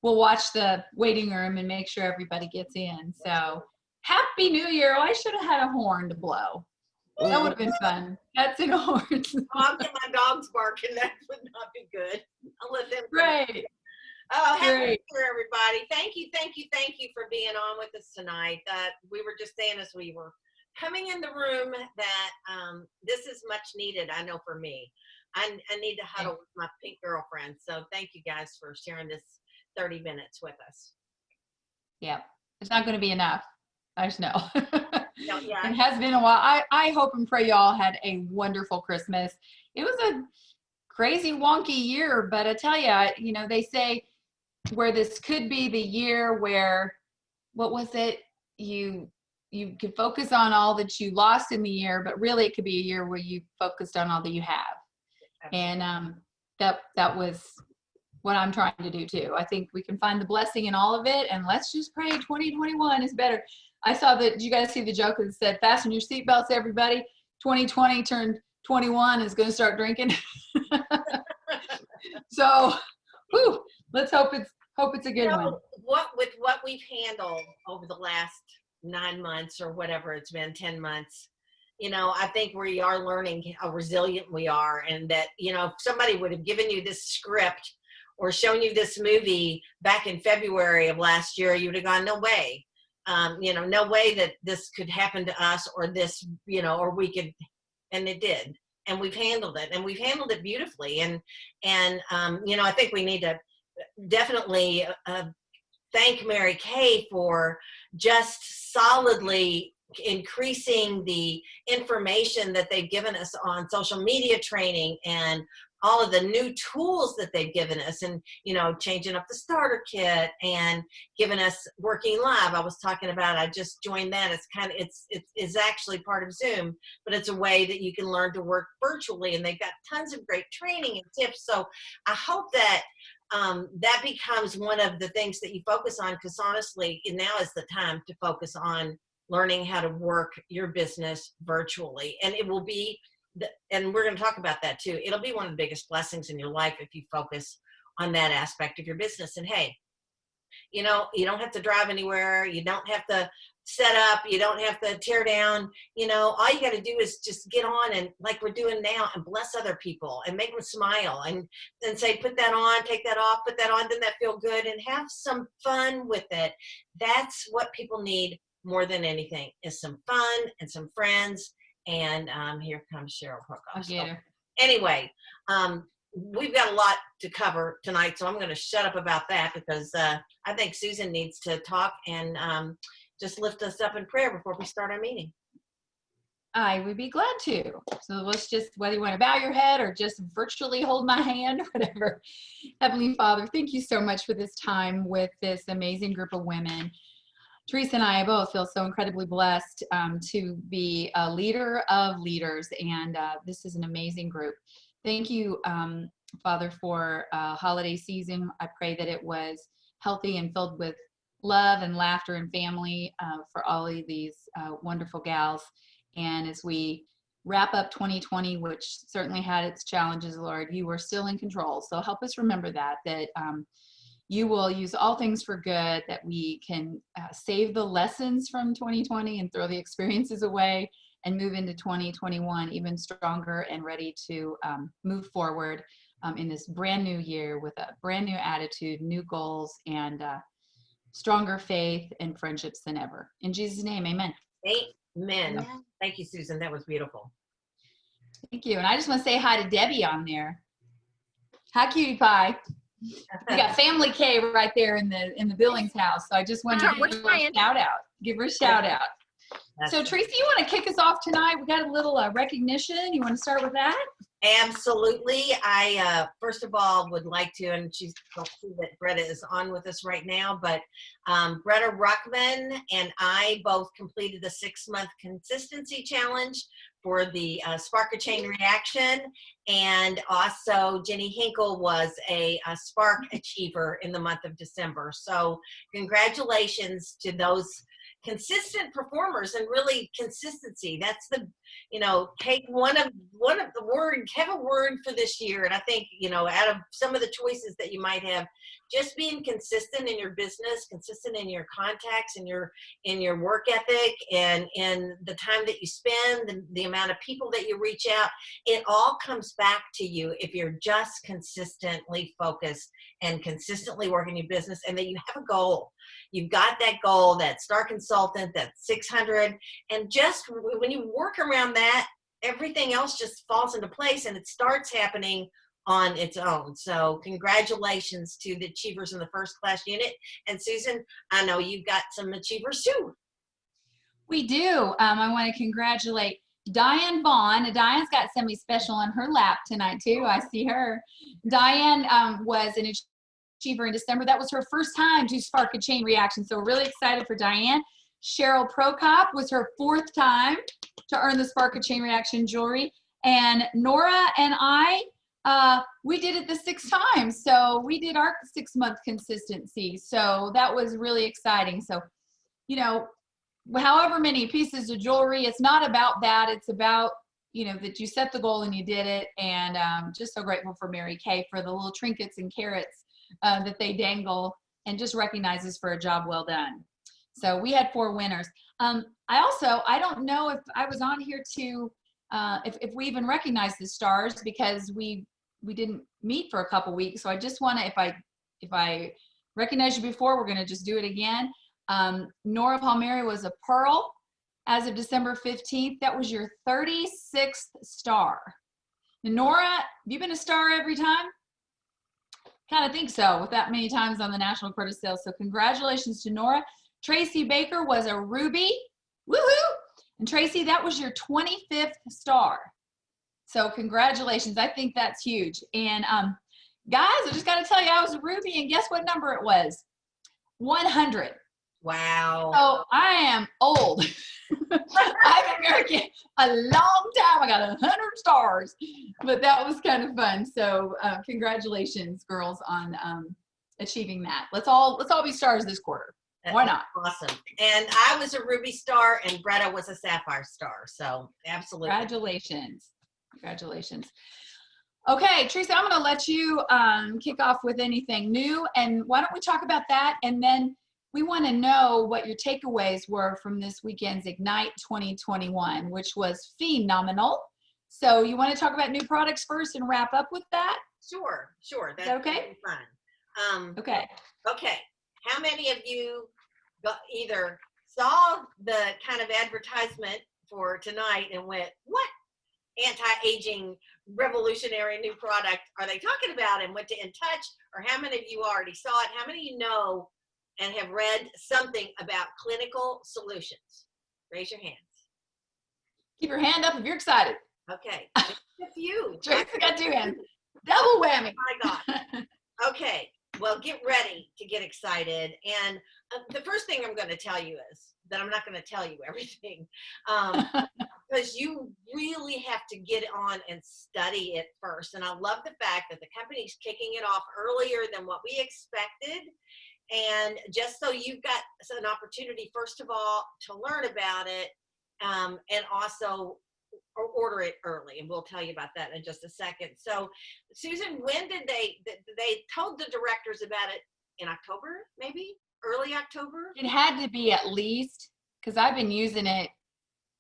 we'll watch the waiting room and make sure everybody gets in. So Happy New Year. Oh, I should have had a horn to blow. That would have been fun. That's in horns. I'll get my dogs barking. That would not be good. I'll let them. Great. Oh, happy Great. New Year, everybody. Thank you for being on with us tonight. We were just saying as we were coming in the room that this is much needed, I know for me. I need to huddle with my pink girlfriend. So thank you guys for sharing this 30 minutes with us. Yeah, it's not going to be enough. I just know. No, yeah. It has been a while. I hope and pray y'all had a wonderful Christmas. It was a crazy wonky year, but I tell you, they say where this could be the year where, what was it? You could focus on all that you lost in the year, but really it could be a year where you focused on all that you have. Absolutely. And that was what I'm trying to do too. I think we can find the blessing in all of it, and let's just pray 2021 is better. I saw that, did you guys see the joke that said, fasten your seatbelts, everybody. 2020 turned 21 is going to start drinking. So, let's hope it's a good one. With what we've handled over the last 9 months or whatever it's been, 10 months, I think we are learning how resilient we are, and that, if somebody would have given you this script or shown you this movie back in February of last year, you would have gone, no way. No way that this could happen to us, or this, or we could, and it did. And we've handled it, and we've handled it beautifully. And I think we need to definitely thank Mary Kay for just solidly increasing the information that they've given us on social media training and all of the new tools that they've given us, and changing up the starter kit and giving us working live. I was talking about, I just joined that. It's actually part of Zoom, but it's a way that you can learn to work virtually, and they've got tons of great training and tips. So I hope that that becomes one of the things that you focus on, because honestly, now is the time to focus on learning how to work your business virtually. And it will be, and we're going to talk about that too, it'll be one of the biggest blessings in your life if you focus on that aspect of your business. And hey, you don't have to drive anywhere. You don't have to set up. You don't have to tear down. All you got to do is just get on, and like we're doing now, and bless other people and make them smile, and say, put that on, take that off, put that on, doesn't that feel good? And have some fun with it. That's what people need more than anything, is some fun and some friends. And here comes Cheryl Hookoff. So, anyway, we've got a lot to cover tonight, so I'm going to shut up about that, because I think Susan needs to talk and just lift us up in prayer before we start our meeting. I would be glad to. So let's just, whether you want to bow your head or just virtually hold my hand, whatever. Heavenly Father, thank you so much for this time with this amazing group of women. Teresa and I both feel so incredibly blessed to be a leader of leaders, and this is an amazing group. Thank you, Father, for holiday season. I pray that it was healthy and filled with love and laughter and family for all of these wonderful gals. And as we wrap up 2020, which certainly had its challenges, Lord, you were still in control. So help us remember that you will use all things for good, that we can save the lessons from 2020 and throw the experiences away and move into 2021 even stronger and ready to move forward in this brand new year with a brand new attitude, new goals, and stronger faith and friendships than ever. In Jesus' name, amen. Amen. Thank you, Susan. That was beautiful. Thank you. And I just want to say hi to Debbie on there. Hi, cutie pie. We got Family K right there in the Billings house. So I just wanted to give her a shout out. Give her a shout out. So Teresa, you want to kick us off tonight? We got a little recognition. You want to start with that? Absolutely. I first of all would like to, and I'll see that Greta is on with us right now, but Greta Ruckman and I both completed the 6-month consistency challenge for the Spark a Chain Reaction, and also Jenny Hinkle was a Spark Achiever in the month of December. So congratulations to those consistent performers, and really consistency. That's the, take one of the word, have a word for this year. And I think, out of some of the choices that you might have just being consistent in your business, consistent in your contacts, in your work ethic, and in the time that you spend, the amount of people that you reach out, it all comes back to you if you're just consistently focused and consistently working your business, and that you have a goal. You've got that goal, that star consultant, that 600, and just when you work around that, everything else just falls into place and it starts happening on its own. So congratulations to the achievers in the first class unit. And Susan, I know you've got some achievers too. We do. I want to congratulate Diane Vaughn. Diane's got somebody special on her lap tonight too. I see her. Diane was an achiever in December. That was her first time to spark a chain reaction. So we're really excited for Diane. Cheryl Prokop was her 4th time to earn the spark a chain reaction jewelry. And Nora and I, we did it the 6th time. So we did our 6-month consistency. So that was really exciting. So, you know, however many pieces of jewelry, it's not about that. It's about, you know, that you set the goal and you did it. And just so grateful for Mary Kay for the little trinkets and carrots that they dangle, and just recognizes for a job well done. So we had 4 winners. I don't know if I was on here to, if we even recognized the stars, because we didn't meet for a couple weeks. So I just want to, if I recognized you before, we're going to just do it again. Nora Palmieri was a pearl as of December 15th. That was your 36th star. And Nora, have you been a star every time? Kind of think so, with that many times on the National Quarter Sales. So congratulations to Nora. Tracy Baker was a ruby. Woohoo! And Tracy, that was your 25th star. So congratulations. I think that's huge. And guys, I just got to tell you, I was a ruby, and guess what number it was? 100. Wow. So I am old. I've been working a long time. I got 100 stars, but that was kind of fun. So congratulations, girls, on achieving that. Let's all be stars this quarter. Why not? Awesome. And I was a ruby star, and Greta was a sapphire star. So absolutely. Congratulations. Congratulations. Okay, Teresa, I'm going to let you kick off with anything new. And why don't we talk about that? And then we want to know what your takeaways were from this weekend's Ignite 2021, which was phenomenal. So you want to talk about new products first and wrap up with that? Sure. That's okay? Fun. Okay. Okay. How many of you either saw the kind of advertisement for tonight and went, what anti-aging revolutionary new product are they talking about, and went to In Touch? Or how many of you already saw it? How many of you know and have read something about Clinical Solutions? Raise your hands. Keep your hand up if you're excited. Okay. A few. Teresa got 2 hands. Double whammy. Oh my God. Okay. Well, get ready to get excited. And the first thing I'm going to tell you is that I'm not going to tell you everything, because you really have to get on and study it first. And I love the fact that the company's kicking it off earlier than what we expected. And just so you've got an opportunity, first of all, to learn about it, and also order it early, and we'll tell you about that in just a second. So Susan, when did they told the directors about it? In October, maybe early October? It had to be at least, because I've been using it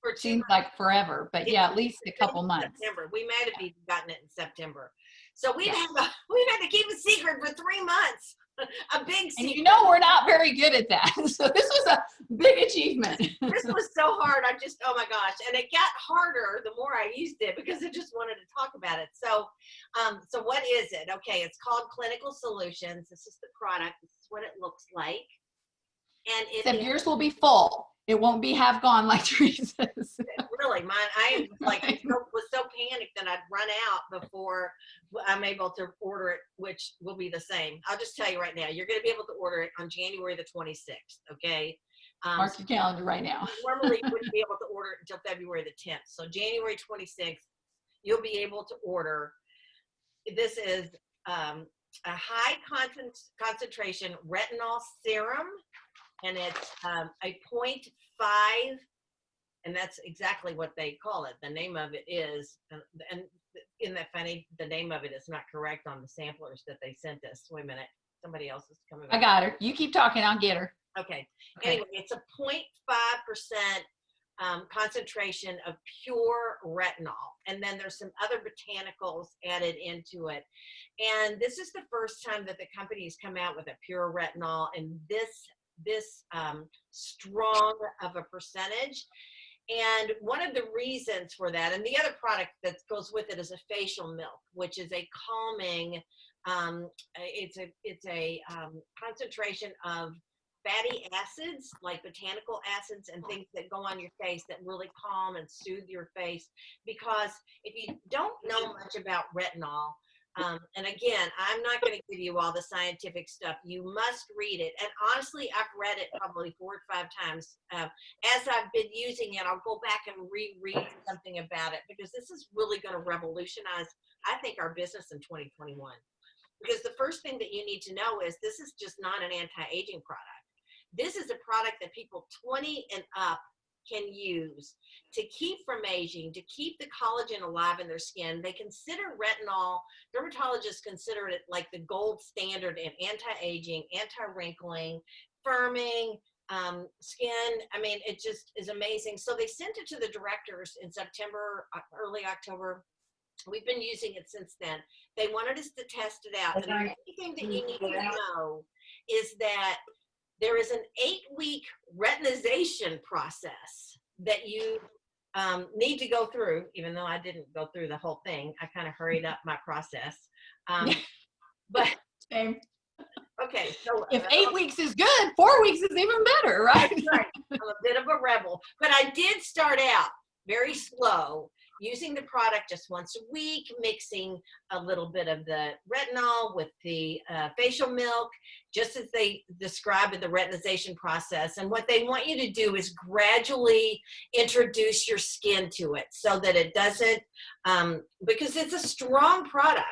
for seems like forever, but yeah, at least a couple months. September. We might have even gotten it in September. So we've had to keep a secret for 3 months. A big secret. And you know we're not very good at that. So this was a big achievement. This was so hard. Oh my gosh. And it got harder the more I used it, because I just wanted to talk about it. So so what is it? Okay, it's called Clinical Solutions. This is the product. This is what it looks like. And except yours will be full. It won't be half gone like Teresa's. Really, mine. I was so panicked that I'd run out before I'm able to order it, which will be the same. I'll just tell you right now, you're going to be able to order it on January the 26th. Okay. Mark your calendar right now. Normally, you wouldn't be able to order it until February the 10th. So January 26th, you'll be able to order. This is a high concentration retinol serum, and it's a 0.5, and that's exactly what they call it. The name of it is, and isn't that funny? The name of it is not correct on the samplers that they sent us. Wait a minute. somebody else is coming I back. got her. You keep talking. I'll get her. Okay. Okay. Anyway, it's a 0.5% concentration of pure retinol. And then there's some other botanicals added into it. And this is the first time that the company's come out with a pure retinol and this strong of a percentage. And one of the reasons for that, and the other product that goes with it is a facial milk, which is a calming, it's a concentration of fatty acids, like botanical acids and things that go on your face that really calm and soothe your face. Because if you don't know much about retinol, and again, I'm not going to give you all the scientific stuff. You must read it. And honestly, I've read it probably 4 or 5 times. As I've been using it, I'll go back and reread something about it because this is really going to revolutionize, I think, our business in 2021. Because the first thing that you need to know is this is just not an anti-aging product. This is a product that people 20 and up can use to keep from aging, to keep the collagen alive in their skin. They consider retinol, dermatologists consider it like the gold standard in anti-aging, anti-wrinkling, firming, skin. I mean, it just is amazing. So they sent it to the directors in September, early October. We've been using it since then. They wanted us to test it out. And the only thing that you need to know is that there is an 8-week retinization process that you need to go through, even though I didn't go through the whole thing. I kind of hurried up my process. But Same. okay, so if 8 weeks is good, 4 weeks is even better, right? right. I'm a bit of a rebel, but I did start out very slow, using the product just once a week, mixing a little bit of the retinol with the facial milk, just as they describe in the retinization process. And what they want you to do is gradually introduce your skin to it so that it doesn't, because it's a strong product.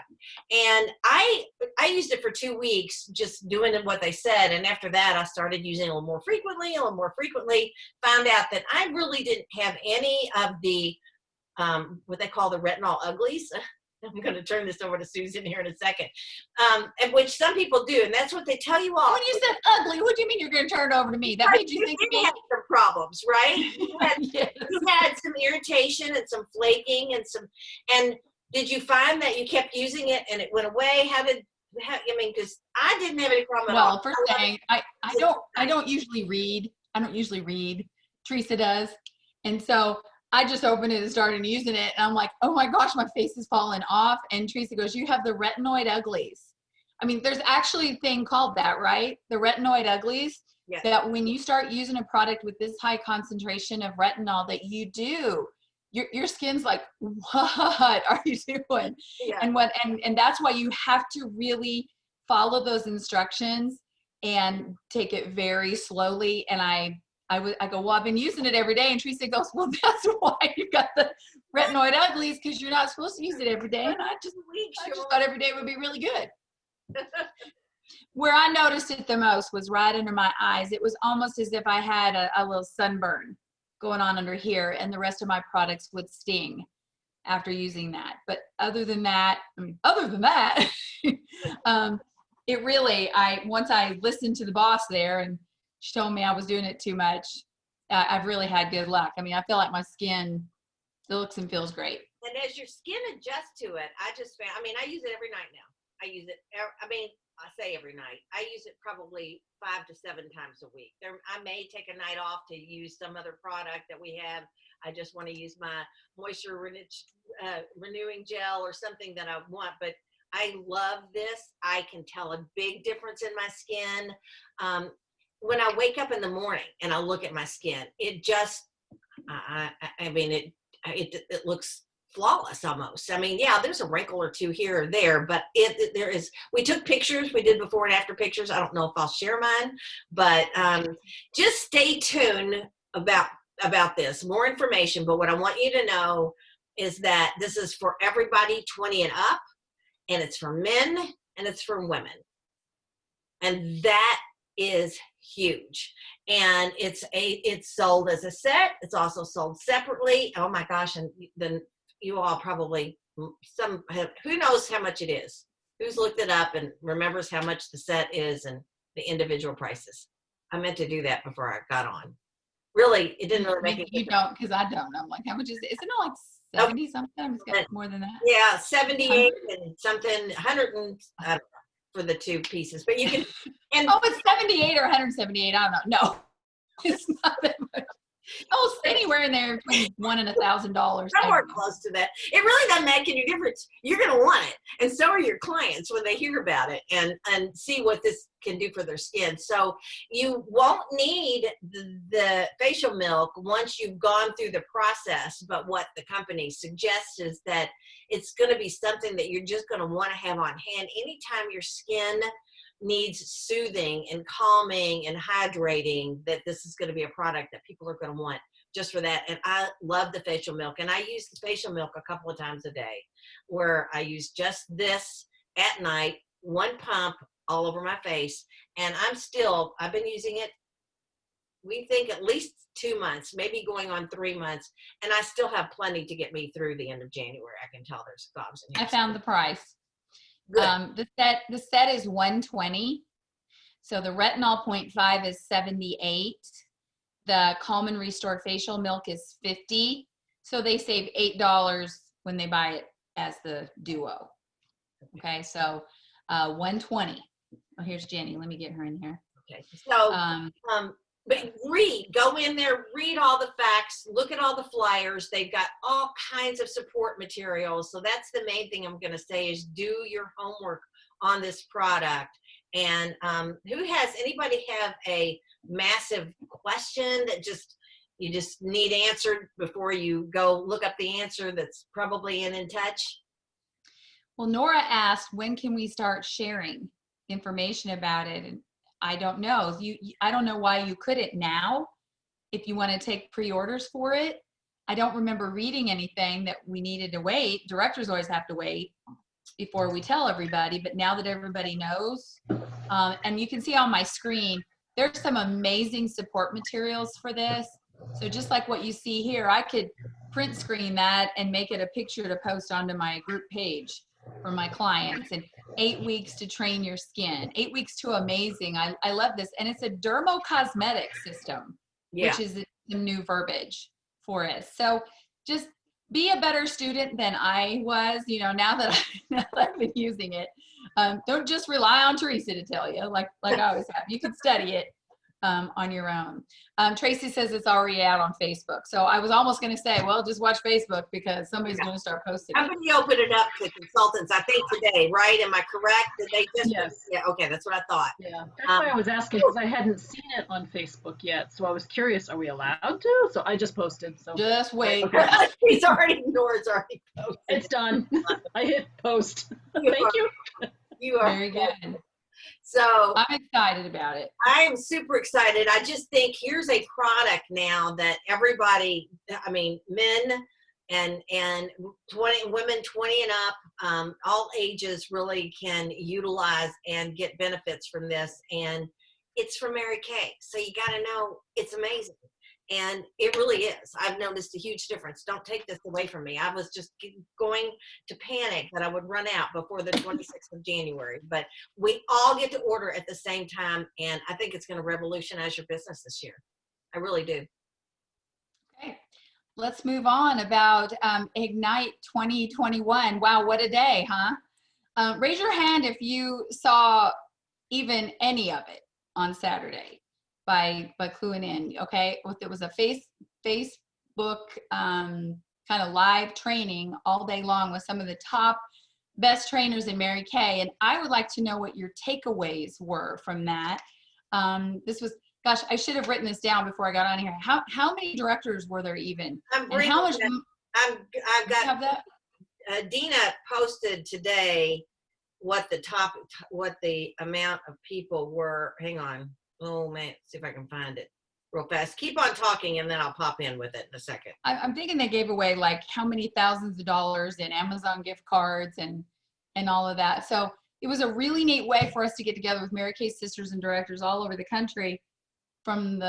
And I used it for 2 weeks, just doing what they said. And after that, I started using it a little more frequently, found out that I really didn't have any of the what they call the retinol uglies. I'm going to turn this over to Susan here in a second, and which some people do, and that's what they tell you all. When you said ugly, what do you mean you're going to turn it over to me? That made you think of me? Have some problems, right? Yes. You had some irritation and some flaking and did you find that you kept using it and it went away? I mean, because I didn't have any problem at all. Well, first thing, I don't usually read. I don't usually read. Teresa does. And so I just opened it and started using it. And I'm like, oh my gosh, my face is falling off. And Teresa goes, you have the retinoid uglies. I mean, there's actually a thing called that, right? The retinoid uglies. Yes. That when you start using a product with this high concentration of retinol that you do, your skin's like, what are you doing? Yeah. And that's why you have to really follow those instructions and take it very slowly. And I go, well, I've been using it every day. And Teresa goes, well, that's why you got the retinoid uglies, because you're not supposed to use it every day. And I just thought every day would be really good. Where I noticed it the most was right under my eyes. It was almost as if I had a little sunburn going on under here, and the rest of my products would sting after using that. But other than that, it really, once I listened to the boss there and she told me I was doing it too much, I've really had good luck. I mean, I feel like my skin looks and feels great. And as your skin adjusts to it, I use it every night now. I use it, I say every night. I use it probably 5 to 7 times a week. I may take a night off to use some other product that we have. I just want to use my moisture renewing gel or something that I want, but I love this. I can tell a big difference in my skin. When I wake up in the morning and I look at my skin, it just, it looks flawless almost. I mean, yeah, there's a wrinkle or two here or there, but we took pictures. We did before and after pictures. I don't know if I'll share mine, but just stay tuned about this. More information, but what I want you to know is that this is for everybody 20 and up, and it's for men and it's for women. And that is huge. And it's sold as a set. It's also sold separately. Oh my gosh. And then you all probably, who knows how much it is. Who's looked it up and remembers how much the set is and the individual prices? I meant to do that before I got on. Really, it didn't really make a You difference. don't, because I don't. I'm like, how much is it? Isn't it like Nope. 70 something? It's got more than that. Yeah, 78 100? and something, 100 and I don't know, for the two pieces. But you can, and Oh, it's 78 or 178. I don't know. No, it's not that much. Oh, anywhere in there between $1,000 and $1,000. somewhere close to that. It really doesn't make any difference. You're going to want it, and so are your clients when they hear about it and see what this can do for their skin. So you won't need the facial milk once you've gone through the process. But what the company suggests is that it's going to be something that you're just going to want to have on hand anytime your skin needs soothing and calming and hydrating, that this is going to be a product that people are going to want just for that. And I love the facial milk, and I use the facial milk a couple of times a day, where I use just this at night, one pump all over my face. And I've been using it, we think at least 2 months, maybe going on 3 months, and I still have plenty to get me through the end of January. I can tell there's gobs in here. I found the price. Good. The set is $120. So the retinol 0.5 is $78. The Calm and Restore facial milk is $50. So they save $8 when they buy it as the duo. Okay, so $120. Oh, here's Jenny. Let me get her in here. Okay. So but go in there, read all the facts, look at all the flyers. They've got all kinds of support materials. So that's the main thing I'm going to say is do your homework on this product. And anybody have a massive question that you just need answered before you go look up the answer that's probably in touch? Well, Nora asked, when can we start sharing information about it? And I don't know. I don't know why you couldn't now if you want to take pre-orders for it. I don't remember reading anything that we needed to wait. Directors always have to wait before we tell everybody, but now that everybody knows, and you can see on my screen, there's some amazing support materials for this. So just like what you see here, I could print screen that and make it a picture to post onto my group page for my clients. And 8 weeks to train your skin, 8 weeks to amazing. I love this. And it's a dermocosmetic system, which is the new verbiage for it. So just be a better student than I was, now that I've been using it. Don't just rely on Teresa to tell you, like I always have. You can study it on your own. Tracy says it's already out on Facebook. So I was almost going to say, well, just watch Facebook because somebody's going to start posting it. Somebody opened it up to consultants, I think today, right? Am I correct? Did they just? Yes. Yeah. Okay, that's what I thought. Yeah, that's why I was asking because I hadn't seen it on Facebook yet. So I was curious, are we allowed to? So I just posted. So just wait. Okay. Nora's already posted. It's done. I hit post. Thank you. You are very good. So I'm excited about it. I am super excited. I just think here's a product now that everybody, men and 20 women 20 and up, all ages really can utilize and get benefits from this. And it's from Mary Kay. So you got to know it's amazing. And it really is. I've noticed a huge difference. Don't take this away from me. I was just going to panic that I would run out before the 26th of January. But we all get to order at the same time. And I think it's going to revolutionize your business this year. I really do. Okay. Let's move on about Ignite 2021. Wow, what a day, huh? Raise your hand if you saw even any of it on Saturday by cluing in. Okay, it was a Facebook kind of live training all day long with some of the top best trainers in Mary Kay, and I would like to know what your takeaways were from that. This was, gosh, I should have written this down before I got on here. How many directors were there even? And how much? I've got have that? Dina posted today what the amount of people were. Hang on. Oh man, see if I can find it real fast. Keep on talking and then I'll pop in with it in a second. I'm thinking they gave away like how many thousands of dollars in Amazon gift cards and all of that. So it was a really neat way for us to get together with Mary Kay sisters and directors all over the country from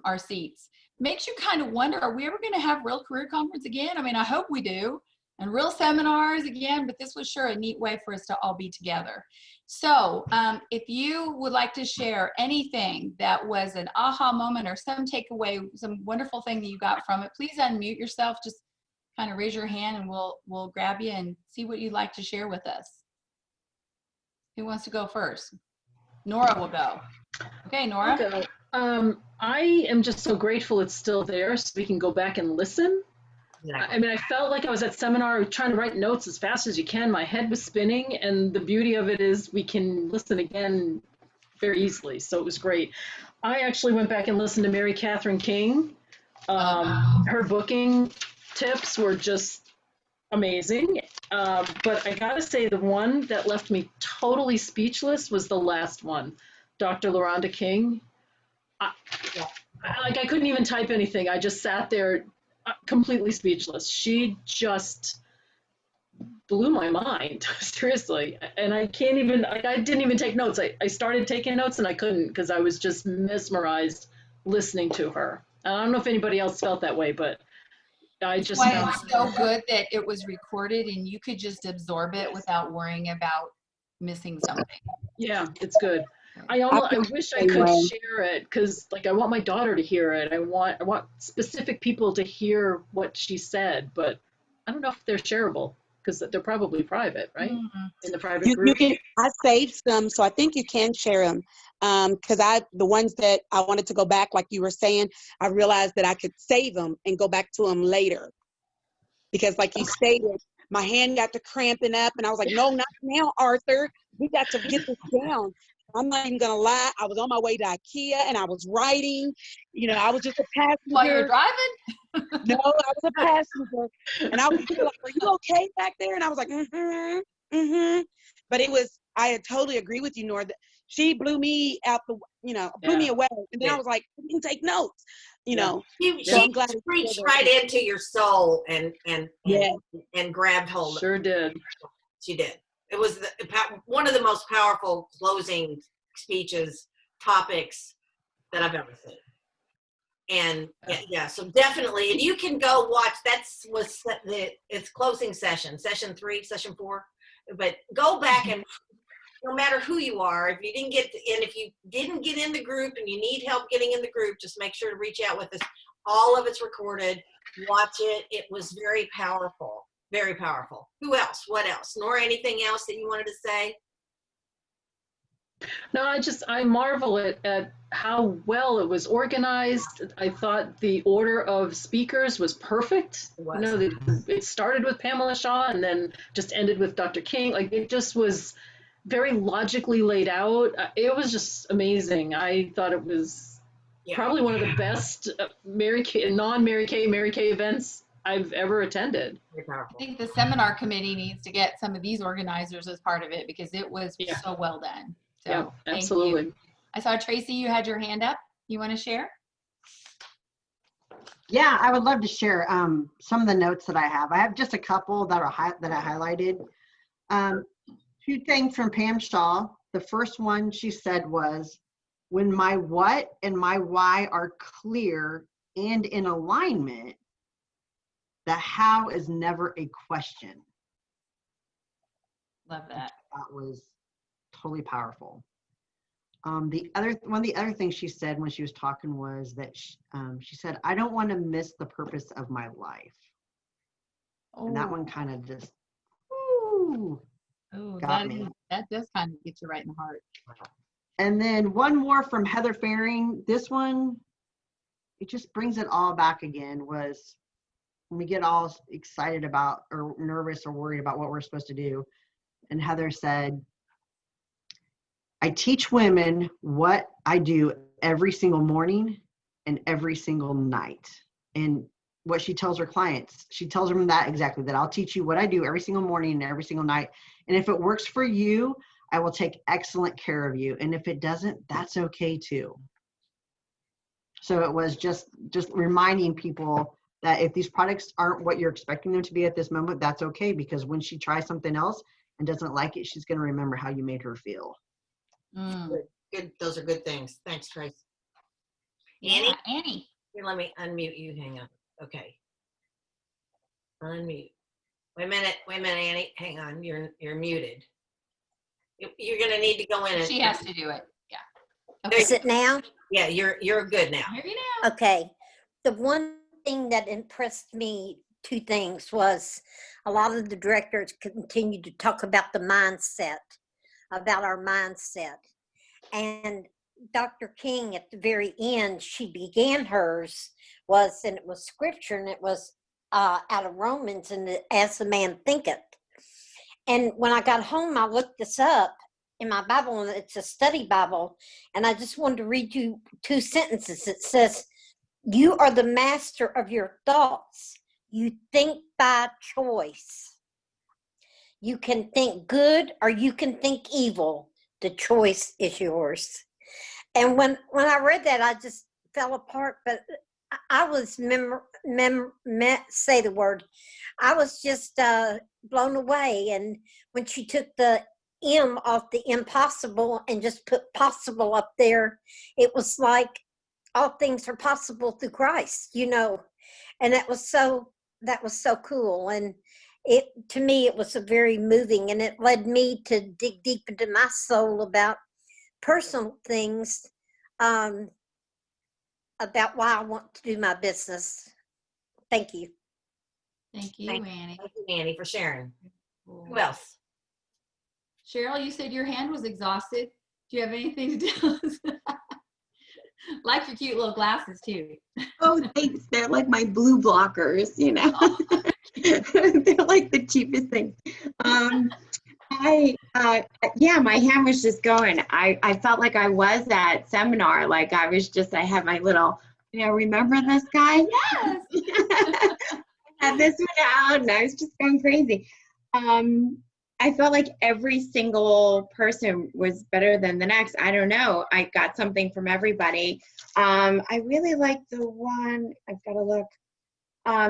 our seats. Makes you kind of wonder, are we ever going to have Real Career Conference again? I mean, I hope we do. and real seminars again, but this was sure a neat way for us to all be together. So if you would like to share anything that was an aha moment or some takeaway, some wonderful thing that you got from it, please unmute yourself. Just kind of raise your hand and we'll grab you and see what you'd like to share with us. Who wants to go first? Nora will go. Okay, Nora. I'll go. I am just so grateful it's still there so we can go back and listen. Exactly. I mean, I felt like I was at seminar trying to write notes as fast as you can. My head was spinning, and the beauty of it is we can listen again very easily. So it was great. I actually went back and listened to Mary Catherine King. Her booking tips were just amazing. But I gotta say, the one that left me totally speechless was the last one, Dr. LaRonda King. I couldn't even type anything. I just sat there completely speechless. She just blew my mind, seriously. And I can't even, I didn't even take notes. I started taking notes and I couldn't because I was just mesmerized listening to her. I don't know if anybody else felt that way, but I just Why found it's so good that it was recorded and you could just absorb it without worrying about missing something. yeah, it's good. I wish I could share it because like I want my daughter to hear it. I want specific people to hear what she said, but I don't know if they're shareable because they're probably private, right? Mm-hmm. In the private You group. can. I saved some, so I think you can share them. Because the ones that I wanted to go back, like you were saying, I realized that I could save them and go back to them later. Because, like you stated, my hand got to cramping up, and I was like, "No, not now, Arthur. We got to get this down." I'm not even gonna lie. I was on my way to IKEA, and I was writing. You know, I was just a passenger. While you're driving? No, I was a passenger, and I was like, "Are you okay back there?" And I was like, "Mm-hmm, mm-hmm." But I had totally agree with you, Nora. That she blew me out blew me away. And then I was like, "I didn't take notes," you know. So I'm glad reached right into your soul and grabbed hold of it. Sure did. She did. It was one of the most powerful closing speeches topics that I've ever seen. And so definitely, and you can go watch. It's closing session 3, session 4. But go back and no matter who you are, if you didn't get in the group and you need help getting in the group, just make sure to reach out with us. All of it's recorded. Watch it. It was very powerful. Very powerful. Who else? What else? Nora, anything else that you wanted to say? No, I marvel at how well it was organized. I thought the order of speakers was perfect. It was. You know, it started with Pamela Shaw and then just ended with Dr. King. Like it just was very logically laid out. It was just amazing. I thought it was probably one of the best Mary Kay events I've ever attended. I think the seminar committee needs to get some of these organizers as part of it because it was so well done. So yeah, absolutely. Thank you. I saw Tracy, you had your hand up. You want to share? Yeah, I would love to share some of the notes that I have. I have just a couple that I highlighted. 2 things from Pam Shaw. The first one she said was, when my what and my why are clear and in alignment, the how is never a question. Love that. That was totally powerful. One of the other things she said when she was talking was that she said, I don't want to miss the purpose of my life. And that one kind of just, got me. That does kind of get you right in the heart. And then one more from Heather Faring. This one, it just brings it all back again, was when we get all excited about or nervous or worried about what we're supposed to do. And Heather said, I teach women what I do every single morning and every single night. And what she tells her clients, she tells them that exactly, that I'll teach you what I do every single morning and every single night. And if it works for you, I will take excellent care of you. And if it doesn't, that's okay too. So it was just reminding people that if these products aren't what you're expecting them to be at this moment, that's okay, because when she tries something else and doesn't like it, she's going to remember how you made her feel. Good. Those are good things. Thanks, Trace. Yeah, Annie. Here, let me unmute you. Hang on. Okay. Unmute. Wait a minute, Annie. Hang on, you're muted. You're gonna need to go in and. She has to do it. Yeah. There Is it now? Yeah, you're good now. Hear you now. Okay. The one thing that impressed me, two things, was a lot of the directors continued to talk about the mindset, about our mindset. And Dr. King, at the very end, she began hers and it was scripture, and it was out of Romans, and as the man thinketh. And when I got home, I looked this up in my Bible, and it's a study Bible, and I just wanted to read you two sentences. It says, "You are the master of your thoughts. You think by choice. You can think good or you can think evil. The choice is yours." And when I read that, I just fell apart. But I was say the word. I was just blown away. And when she took the M off the impossible and just put possible up there, it was like all things are possible through Christ, and that was so cool. And to me, it was a very moving, and it led me to dig deep into my soul about personal things, about why I want to do my business. Thank you. Thank you, Annie. Thank you, Annie, for sharing. Cool. Who else? Cheryl, you said your hand was exhausted. Do you have anything to tell us? Like your cute little glasses too. Oh, thanks. They're like my blue blockers, They're like the cheapest thing. Yeah, my hand was just going. I felt like I was at seminar. Like I had my little, remember this guy? Yes. I had this one out and I was just going crazy. I felt like every single person was better than the next. I don't know. I got something from everybody. I really like the one, I've got to look,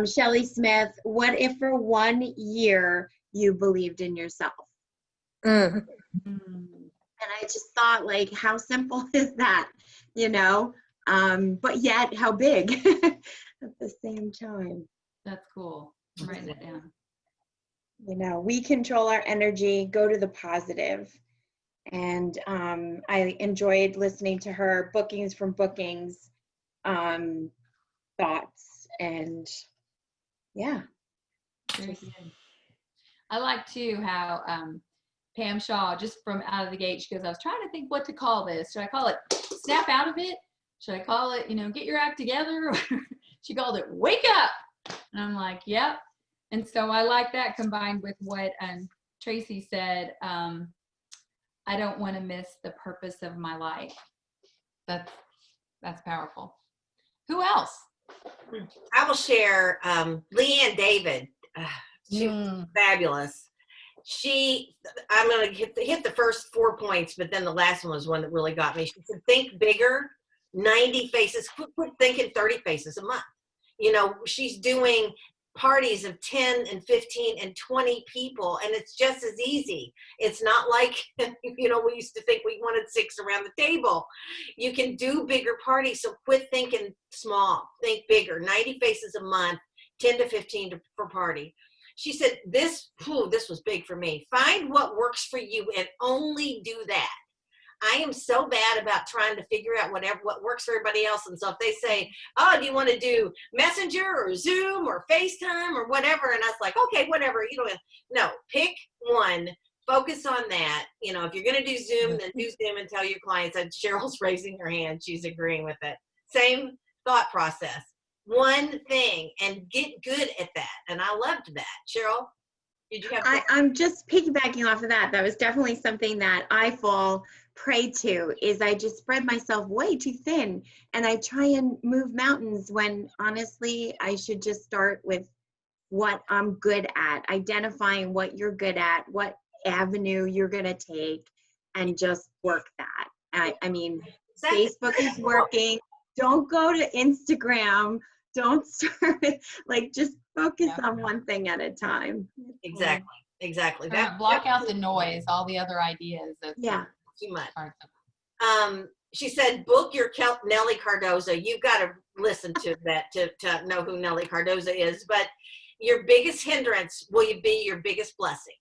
Shelley Smith, what if for 1 year you believed in yourself? Mm. And I just thought, like, how simple is that, but yet how big at the same time. That's cool. I'm writing that down. We control our energy, go to the positive. And I enjoyed listening to her bookings from bookings, thoughts, and yeah. Very good. I like too how Pam Shaw, just from out of the gate, she goes, I was trying to think what to call this. Should I call it snap out of it? Should I call it, get your act together? She called it wake up. And I'm like, yep. And so I like that combined with what Tracy said. I don't want to miss the purpose of my life. That's powerful. Who else? I will share Leanne David. She was fabulous. I'm going to hit the first 4 points, but then the last one was one that really got me. She said, think bigger, 90 faces. Quit thinking 30 faces a month. She's doing parties of 10 and 15 and 20 people, and it's just as easy. It's not like, we used to think we wanted 6 around the table. You can do bigger parties, so quit thinking small. Think bigger, 90 faces a month, 10 to 15 per party. She said, this was big for me. Find what works for you and only do that. I am so bad about trying to figure out what works for everybody else. And so if they say, oh, do you want to do Messenger or Zoom or FaceTime or whatever? And I was like, okay, whatever. No, pick one, focus on that. If you're going to do Zoom, then do Zoom and tell your clients. And Cheryl's raising her hand. She's agreeing with it. Same thought process. One thing and get good at that. And I loved that. Cheryl, did you have? I'm just piggybacking off of that. That was definitely something that I fall prey to, is I just spread myself way too thin and I try and move mountains when honestly I should just start with what I'm good at, identifying what you're good at, what avenue you're going to take, and just work that. I mean, Facebook is working. Don't go to Instagram. Don't start, just focus on one thing at a time. Exactly. Block out the noise, all the other ideas. Too much. She said, book your Nelly Cardoza. You've got to listen to that to know who Nelly Cardoza is. But your biggest hindrance will be your biggest blessing.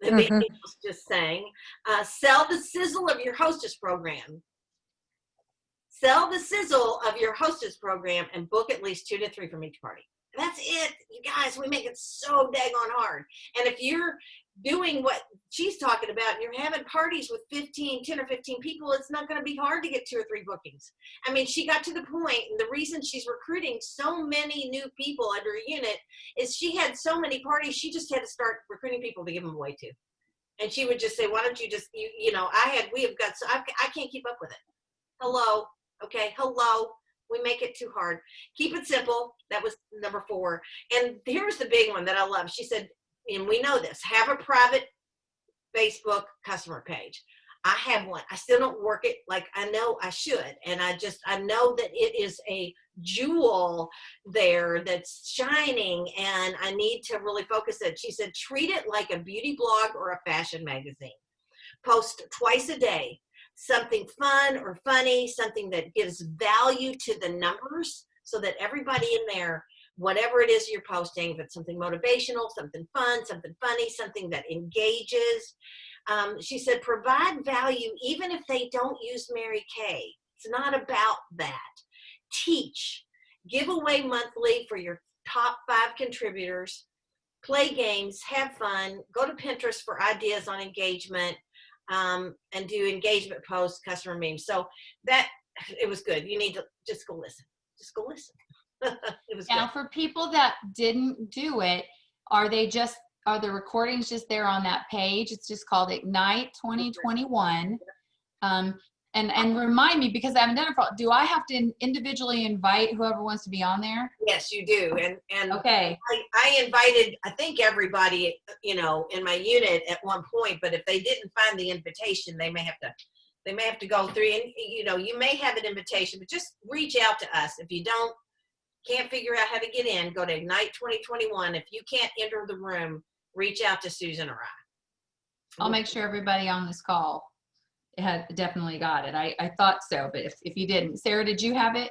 The angels just sang. Sell the sizzle of your hostess program. Sell the sizzle of your hostess program and book at least 2 to 3 from each party. That's it. You guys, we make it so daggone hard. And if you're doing what she's talking about and you're having parties with 10 or 15 people, it's not going to be hard to get 2 or 3 bookings. I mean, she got to the point, and the reason she's recruiting so many new people under a unit is she had so many parties, she just had to start recruiting people to give them away to. And she would just say, why don't you just, we have got, so I can't keep up with it. Hello. Okay. Hello. We make it too hard. Keep it simple. That was number 4. And here's the big one that I love. She said, and we know this, have a private Facebook customer page. I have one. I still don't work it like I know I should. And I know that it is a jewel there that's shining, and I need to really focus it. She said, treat it like a beauty blog or a fashion magazine. Post twice a day, something fun or funny, something that gives value to the numbers so that everybody in there, whatever it is you're posting, if it's something motivational, something fun, something funny, something that engages. She said, provide value even if they don't use Mary Kay. It's not about that. Teach. Give away monthly for your top 5 contributors. Play games. Have fun. Go to Pinterest for ideas on engagement, and do engagement posts, customer memes. So it was good. You need to just go listen. Just go listen. It was now good. for people that didn't do it, are the recordings just there on that page? It's just called Ignite 2021. And remind me, because I haven't done it for, do I have to individually invite whoever wants to be on there? Yes, you do. And okay. I invited, I think, everybody, in my unit at one point, but if they didn't find the invitation, they may have to go through, and you may have an invitation, but just reach out to us. If you can't figure out how to get in, go to Ignite 2021. If you can't enter the room, reach out to Susan or I. I'll make sure everybody on this call had definitely got it. I thought so, but if you didn't, Sarah, did you have it?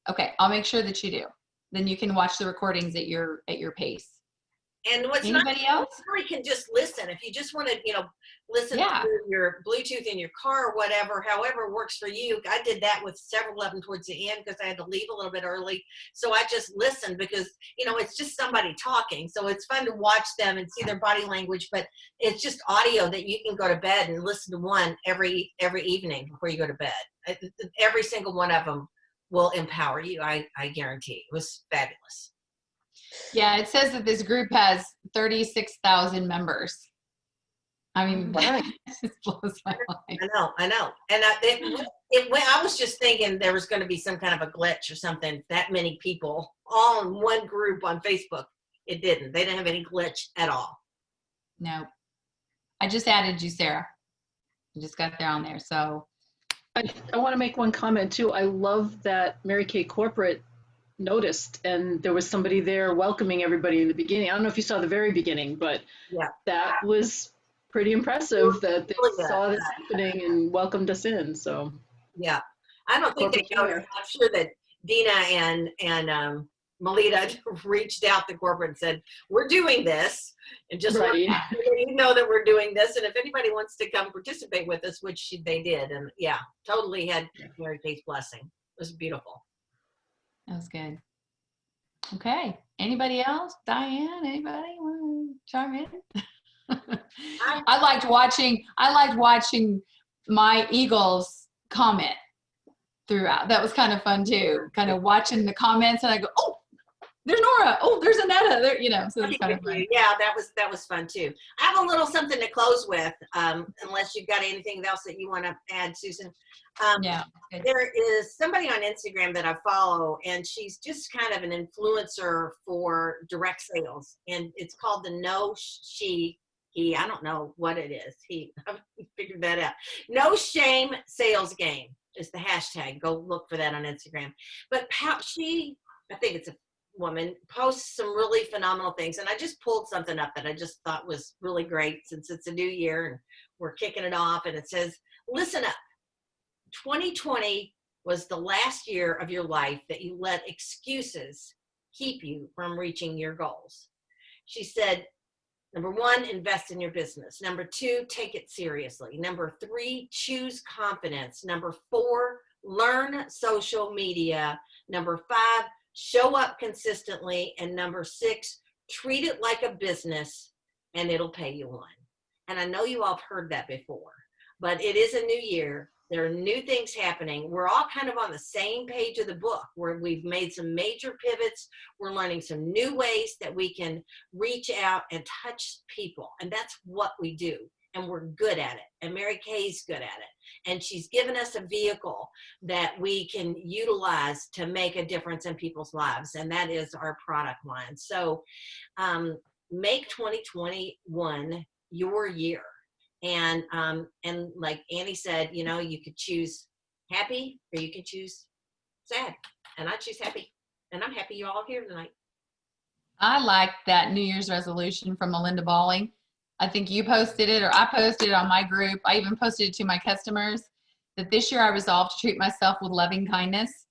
Okay, I'll make sure that you do. Then you can watch the recordings at your pace. And what's anybody else? You really can just listen. If you just want to, listen to your Bluetooth in your car or whatever, however works for you. I did that with several of them towards the end because I had to leave a little bit early. So I just listened because, it's just somebody talking. So it's fun to watch them and see their body language, but it's just audio that you can go to bed and listen to one every evening before you go to bed. Every single one of them will empower you. I guarantee. It was fabulous. Yeah, it says that this group has 36,000 members. I mean, that just blows my mind. I know. And I was just thinking there was going to be some kind of a glitch or something. That many people all in one group on Facebook. It didn't. They didn't have any glitch at all. No. I just added you, Sarah. I just got there on there. So I want to make one comment too. I love that Mary Kay Corporate noticed, and there was somebody there welcoming everybody in the beginning. I don't know if you saw the very beginning, but that was pretty impressive that they saw this happening and welcomed us in. So yeah, I don't think they noticed. I'm sure that Dina and Melita reached out to corporate and said, we're doing this, and just let you know that we're doing this, and if anybody wants to come participate with us, which they did, and totally had Mary Kay's blessing. It was beautiful. That was good. Okay. Anybody else? Diane, anybody want to chime in? I liked watching my Eagles comment throughout. That was kind of fun too. Kind of watching the comments, and I go, oh, there's Nora. Oh, there's Annetta. There, so it's kind of fun. Yeah, that was fun too. I have a little something to close with, unless you've got anything else that you want to add, Susan. There is somebody on Instagram that I follow, and she's just kind of an influencer for direct sales, and it's called the No She He. I don't know what it is. I figured that out. No Shame Sales Game is the hashtag. Go look for that on Instagram. But I think it's a woman, posts some really phenomenal things, and I just pulled something up that I just thought was really great since it's a new year and we're kicking it off, and it says, listen up. 2020 was the last year of your life that you let excuses keep you from reaching your goals. She said, number 1, invest in your business. Number 2, take it seriously. Number 3, choose confidence. Number 4, learn social media. Number 5, show up consistently. And number 6, treat it like a business and it'll pay you one. And I know you all have heard that before, but it is a new year. There are new things happening. We're all kind of on the same page of the book where we've made some major pivots. We're learning some new ways that we can reach out and touch people. And that's what we do. And we're good at it. And Mary Kay's good at it. And she's given us a vehicle that we can utilize to make a difference in people's lives. And that is our product line. So make 2021 your year. And like Annie said, you know, you could choose happy or you can choose sad. And I choose happy. And I'm happy you're all here tonight. I like that New Year's resolution from Melinda Balling. I think you posted it, or I posted it on my group. I even posted it to my customers that this year I resolved to treat myself with loving kindness,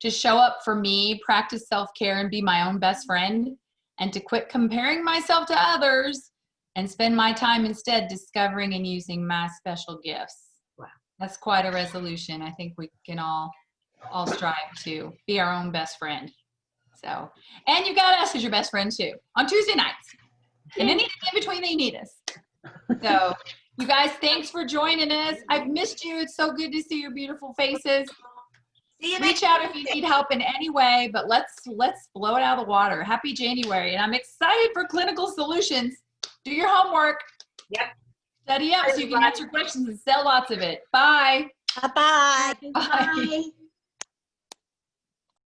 to show up for me, practice self-care, and be my own best friend, and to quit comparing myself to others and spend my time instead discovering and using my special gifts. Wow. That's quite a resolution. I think we can all strive to be our own best friend. So, and you got us as your best friend too on Tuesday nights. And anything in between that you need us. So, you guys, thanks for joining us. I've missed you. It's so good to see your beautiful faces. See you Reach out if you need help in any way, but let's blow it out of the water. Happy January. And I'm excited for Clinical Solutions. Do your homework. Yep. Study up so you can answer questions and sell lots of it. Bye. Bye-bye. Bye.